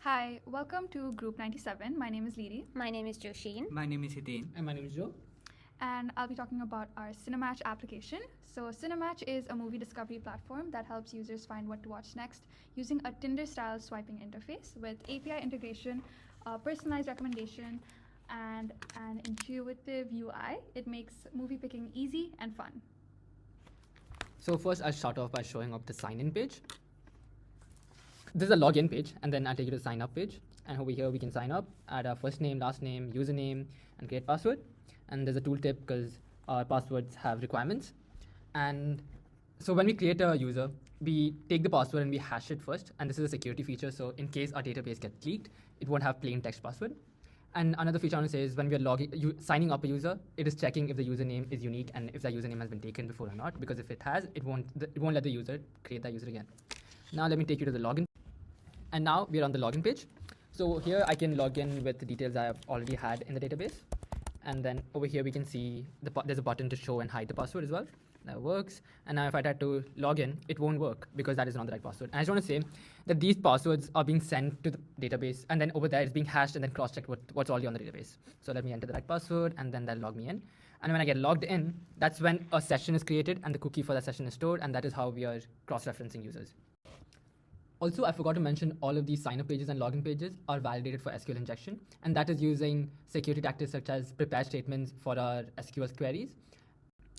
Hi, welcome to Group 97. My name is Leedy, My name is Josheen. My name is Hiteen. And my name is Joe. and I'll be talking about our cinematch application. So, cinematch is a movie discovery platform that helps users find what to watch next using a Tinder style swiping interface with API integration, personalized recommendation, and an intuitive UI. It makes movie picking easy and fun. So first I'll start off by showing up the sign-in page. This is a login page, and then I'll take you to the sign up page. And over here we can sign up, add our first name, last name, username, and create password. And there's a tooltip because our passwords have requirements. And so when we create a user, we take the password and we hash it first. And this is a security feature, so in case our database gets leaked, it won't have plain text password. And another feature I want to say is when we are signing up a user, it is checking if the username is unique and if that username has been taken before or not. Because if it has, it won't let the user create that user again. Now let me take you to the login. And now we're on the login page. So here I can log in with the details I have already had in the database. And then over here we can see there's a button to show and hide the password as well. That works. And now if I try to log in, it won't work because that is not the right password. And I just want to say that these passwords are being sent to the database, and then over there it's being hashed and then cross-checked what's already on the database. So let me enter the right password, and then that'll log me in. And when I get logged in, that's when a session is created and the cookie for that session is stored, and that is how we are cross-referencing users. Also, I forgot to mention all of these sign-up pages and login pages are validated for SQL injection, and that is using security tactics such as prepare statements for our SQL queries.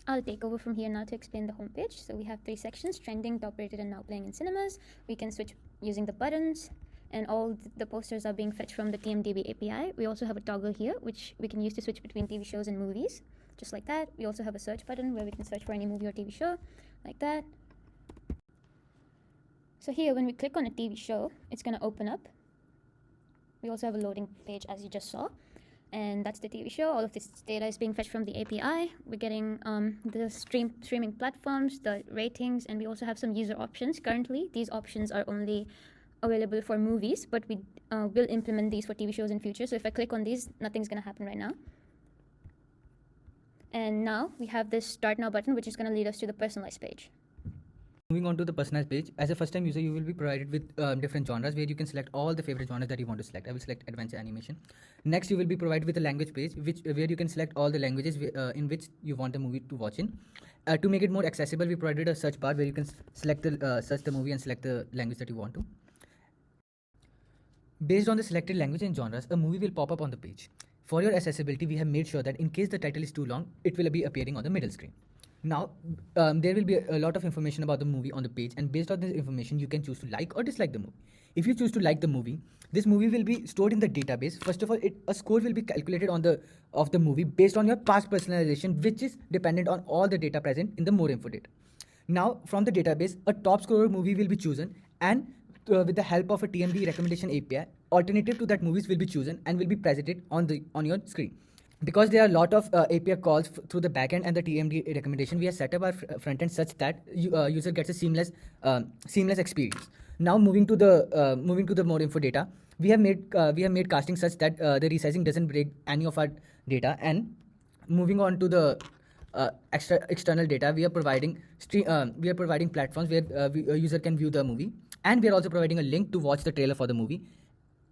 I'll take over from here now to explain the homepage. So we have 3 sections: trending, top rated, and now playing in cinemas. We can switch using the buttons, and all the posters are being fetched from the TMDB API. We also have a toggle here, which we can use to switch between TV shows and movies, just like that. We also have a search button where we can search for any movie or TV show, like that. So here, when we click on a TV show, it's going to open up. We also have a loading page, as you just saw. And that's the TV show. All of this data is being fetched from the API. We're getting the streaming platforms, the ratings, and we also have some user options. Currently, these options are only available for movies, but we will implement these for TV shows in future. So if I click on these, nothing's going to happen right now. And now we have this Start Now button, which is going to lead us to the personalized page. Moving on to the personalized page, as a first-time user, you will be provided with different genres where you can select all the favorite genres that you want to select. I will select adventure animation. Next, you will be provided with a language page, where you can select all the languages in which you want the movie to watch in. To make it more accessible, we provided a search bar where you can select search the movie and select the language that you want to. Based on the selected language and genres, a movie will pop up on the page. For your accessibility, we have made sure that in case the title is too long, it will be appearing on the middle screen. Now, there will be a lot of information about the movie on the page, and based on this information, you can choose to like or dislike the movie. If you choose to like the movie, this movie will be stored in the database. First of all, a score will be calculated of the movie based on your past personalization, which is dependent on all the data present in the more info data. Now, from the database, a top scorer movie will be chosen, and with the help of a TMD recommendation API, alternative to that movies will be chosen and will be presented on your screen. Because there are a lot of API calls through the backend and the TMD recommendation, we have set up our front end such that user gets a seamless experience. Now moving to the more info data, we have made casting such that the resizing doesn't break any of our data. And moving on to the external data, we are providing platforms where a user can view the movie, and we are also providing a link to watch the trailer for the movie.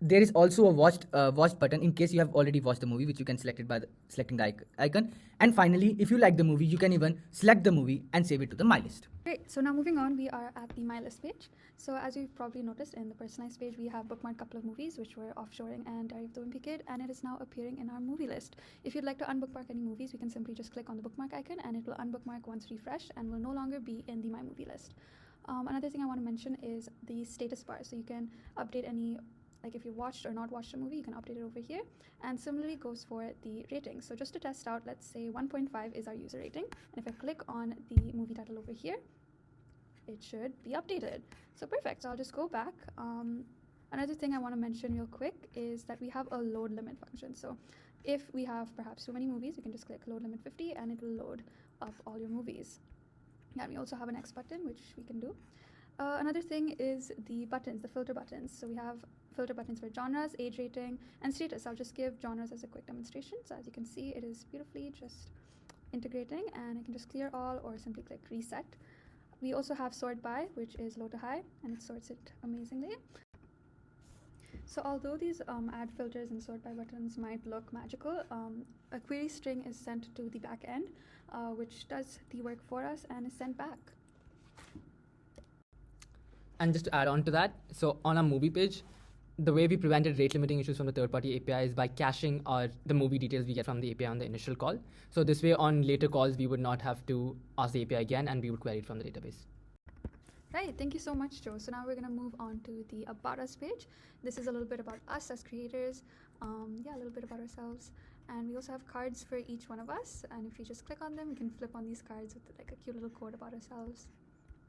There is also a watched button in case you have already watched the movie, which you can select it by selecting the icon. And finally, if you like the movie, you can even select the movie and save it to the My List. Great, so now moving on, we are at the My List page. So as you've probably noticed in the personalized page, we have bookmarked a couple of movies which were Offshoring and Diary of the Wimpy Kid, and it is now appearing in our movie list. If you'd like to unbookmark any movies, we can simply just click on the bookmark icon and it will unbookmark once refreshed and will no longer be in the My Movie list. Another thing I want to mention is the status bar. So you can update any, like if you watched or not watched a movie, you can update it over here. And similarly goes for the rating. So just to test out, let's say 1.5 is our user rating. And if I click on the movie title over here, it should be updated. So perfect, so I'll just go back. Another thing I want to mention real quick is that we have a load limit function. So if we have perhaps too many movies, you can just click load limit 50 and it will load up all your movies. And we also have an X button, which we can do. Another thing is the buttons, the filter buttons. So we have filter buttons for genres, age rating, and status. I'll just give genres as a quick demonstration. So as you can see, it is beautifully just integrating, and I can just clear all or simply click reset. We also have sort by, which is low to high, and it sorts it amazingly. So although these add filters and sort by buttons might look magical, a query string is sent to the back end, which does the work for us and is sent back. And just to add on to that, so on our movie page, the way we prevented rate limiting issues from the third-party API is by caching the movie details we get from the API on the initial call. So this way, on later calls, we would not have to ask the API again, and we would query it from the database. Right, thank you so much, Joe. So now we're going to move on to the About Us page. This is a little bit about us as creators, a little bit about ourselves. And we also have cards for each one of us. And if you just click on them, you can flip on these cards with like a cute little quote about ourselves.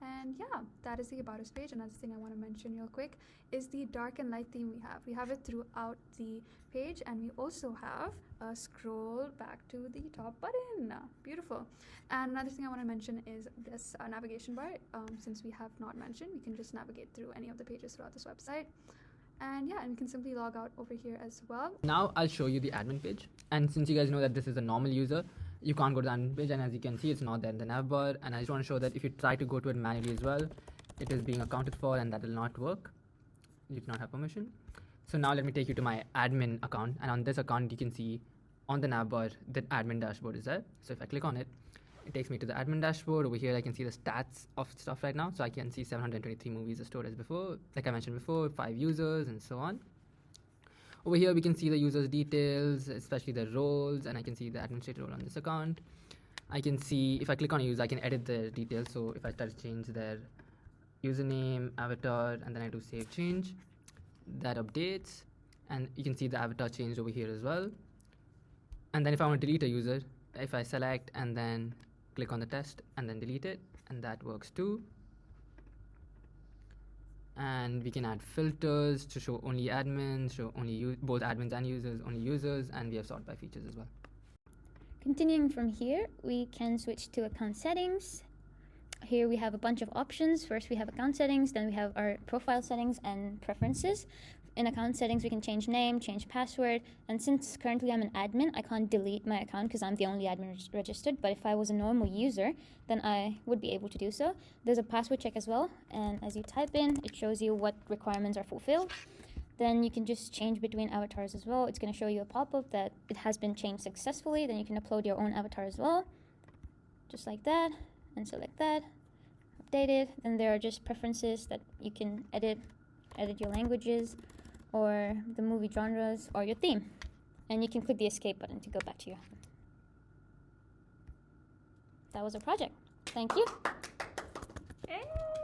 And yeah, that is the About Us page. Another thing I want to mention real quick is the dark and light theme we have. We have it throughout the page, and we also have a scroll back to the top button. Beautiful. And another thing I want to mention is this navigation bar. Since we have not mentioned, we can just navigate through any of the pages throughout this website. And yeah, and we can simply log out over here as well. Now I'll show you the admin page. And since you guys know that this is a normal user, you can't go to the admin page, and as you can see, it's not there in the nav bar. And I just want to show that if you try to go to it manually as well, it is being accounted for, and that will not work. You do not have permission. So now let me take you to my admin account, and on this account you can see on the nav bar the admin dashboard is there. So if I click on it, it takes me to the admin dashboard. Over here I can see the stats of stuff right now. So I can see 723 movies are stored as before, like I mentioned before, 5 users and so on. Over here we can see the users details, especially the roles, and I can see the administrator role on this account. I can see, if I click on a user, I can edit the details. So if I start to change their username, avatar, and then I do save change, that updates, and you can see the avatar changed over here as well. And then if I want to delete a user, if I select and then click on the test and then delete it, and that works too. And we can add filters to show only admins, show only both admins and users, only users, and we have sort by features as well. Continuing from here, we can switch to account settings. Here we have a bunch of options. First we have account settings, then we have our profile settings and preferences. In account settings, we can change name, change password, and since currently I'm an admin, I can't delete my account because I'm the only admin registered, but if I was a normal user, then I would be able to do so. There's a password check as well, and as you type in, it shows you what requirements are fulfilled. Then you can just change between avatars as well. It's going to show you a pop-up that it has been changed successfully. Then you can upload your own avatar as well, just like that, and select that, update it. Then there are just preferences that you can edit your languages, or the movie genres, or your theme. And you can click the escape button to go back to your. That was our project. Thank you.